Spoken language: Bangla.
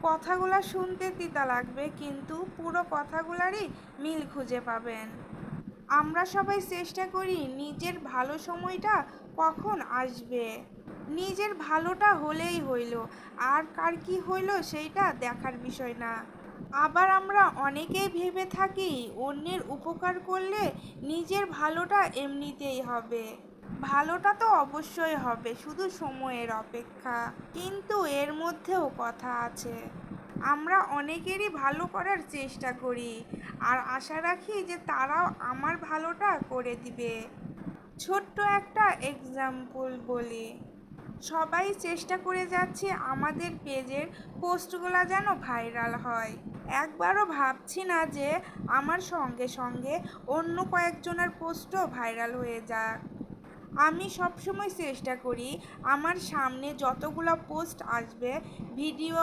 কথাগুলো শুনতে তিতা লাগবে, কিন্তু পুরো কথাগুলারই মিল খুঁজে পাবেন। আমরা সবাই চেষ্টা করি নিজের ভালো সময়টা কখন আসবে, নিজের ভালোটা হলেই হইল, আর কার কি হইল সেইটা দেখার বিষয় না। আবার আমরা অনেকেই ভেবে থাকি অন্যের উপকার করলে নিজের ভালোটা এমনিতেই হবে। ভালোটা তো অবশ্যই হবে, শুধু সময়ের অপেক্ষা। কিন্তু এর মধ্যেও কথা আছে। আমরা অনেকেরই ভালো করার চেষ্টা করি আর আশা রাখি যে তারাও আমার ভালোটা করে দিবে। ছোট্ট একটা এক্সাম্পল বলি, সবাই চেষ্টা করে যাচ্ছে আমাদের পেজের পোস্টগুলো যেন ভাইরাল হয়। একবারও ভাবছি না যে আমার সঙ্গে সঙ্গে অন্য কয়েকজনের পোস্টও ভাইরাল হয়ে যাক। আমি সবসময় চেষ্টা করি আমার সামনে যতগুলো পোস্ট আসবে, ভিডিও